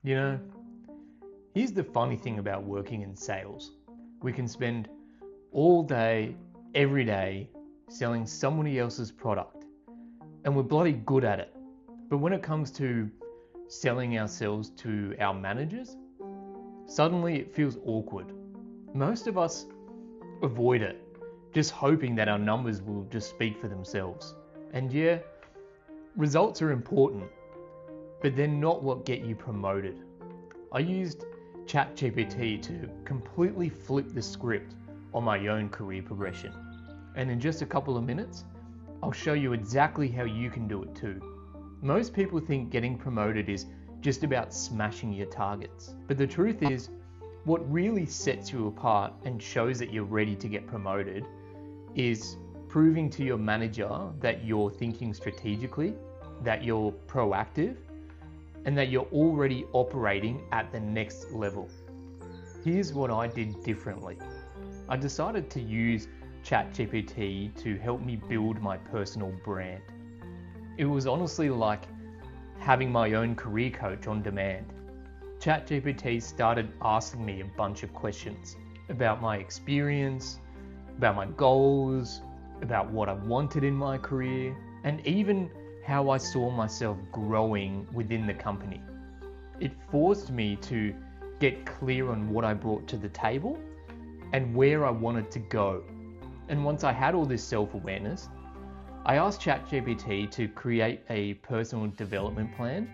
You know, here's the funny thing about working in sales. We can spend all day, every day, selling somebody else's product, and we're bloody good at it. But when it comes to selling ourselves to our managers, suddenly it feels awkward. Most of us avoid it, just hoping that our numbers will just speak for themselves. And yeah, results are important, but they're not what get you promoted. I used ChatGPT to completely flip the script on my own career progression. And in just a couple of minutes, I'll show you exactly how you can do it too. Most people think getting promoted is just about smashing your targets. But the truth is, what really sets you apart and shows that you're ready to get promoted is proving to your manager that you're thinking strategically, that you're proactive, and that you're already operating at the next level. Here's what I did differently. I decided to use ChatGPT to help me build my personal brand. It was honestly like having my own career coach on demand. ChatGPT started asking me a bunch of questions about my experience, about my goals, about what I wanted in my career, and even how I saw myself growing within the company. It forced me to get clear on what I brought to the table and where I wanted to go. And once I had all this self-awareness, I asked ChatGPT to create a personal development plan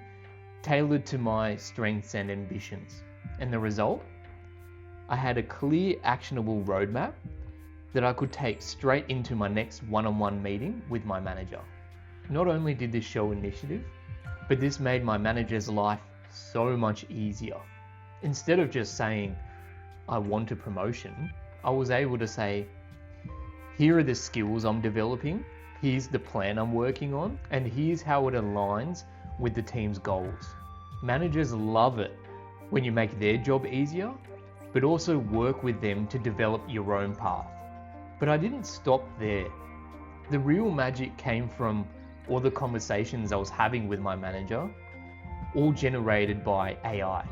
tailored to my strengths and ambitions. And the result? I had a clear, actionable roadmap that I could take straight into my next one-on-one meeting with my manager. Not only did this show initiative, but this made my manager's life so much easier. Instead of just saying, I want a promotion, I was able to say, here are the skills I'm developing, here's the plan I'm working on, and here's how it aligns with the team's goals. Managers love it when you make their job easier, but also work with them to develop your own path. But I didn't stop there. The real magic came from all the conversations I was having with my manager, all generated by AI.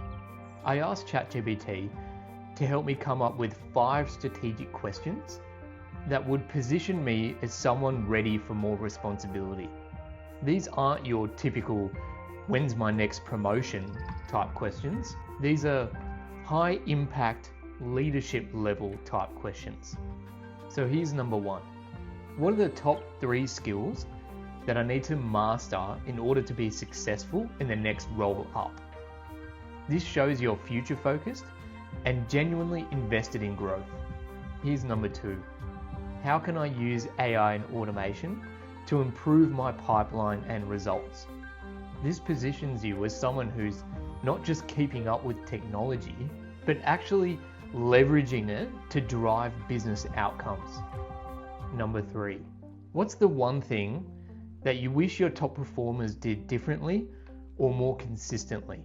I asked ChatGPT to help me come up with 5 strategic questions that would position me as someone ready for more responsibility. These aren't your typical, when's my next promotion type questions. These are high impact leadership level type questions. So here's number 1. What are the top 3 skills that I need to master in order to be successful in the next role up? This shows you're future focused and genuinely invested in growth. Here's number 2. How can I use AI and automation to improve my pipeline and results? This positions you as someone who's not just keeping up with technology, but actually leveraging it to drive business outcomes. Number 3. What's the one thing that you wish your top performers did differently or more consistently?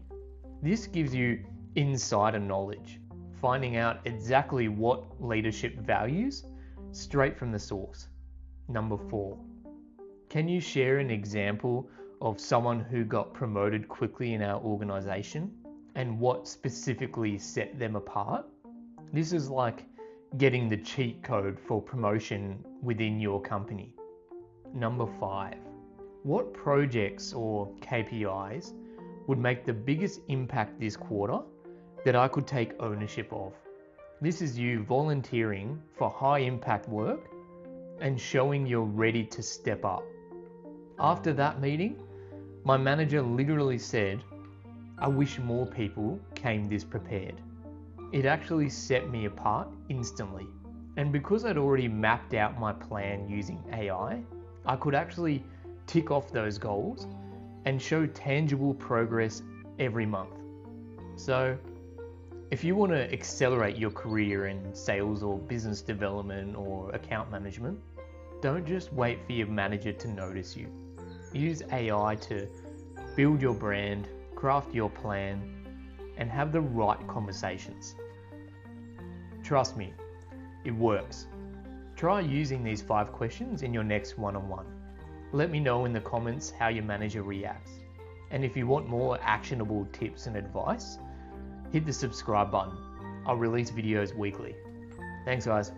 This gives you insider knowledge, finding out exactly what leadership values straight from the source. Number 4. Can you share an example of someone who got promoted quickly in our organization and what specifically set them apart? This is like getting the cheat code for promotion within your company. Number 5. What projects or KPIs would make the biggest impact this quarter that I could take ownership of? This is you volunteering for high impact work and showing you're ready to step up. After that meeting, my manager literally said, I wish more people came this prepared. It actually set me apart instantly. And because I'd already mapped out my plan using AI, I could actually tick off those goals and show tangible progress every month. So, if you want to accelerate your career in sales or business development or account management, don't just wait for your manager to notice you. Use AI to build your brand, craft your plan, and have the right conversations. Trust me, it works. Try using these 5 questions in your next one-on-one. Let me know in the comments how your manager reacts. And if you want more actionable tips and advice, hit the subscribe button. I'll release videos weekly. Thanks, guys.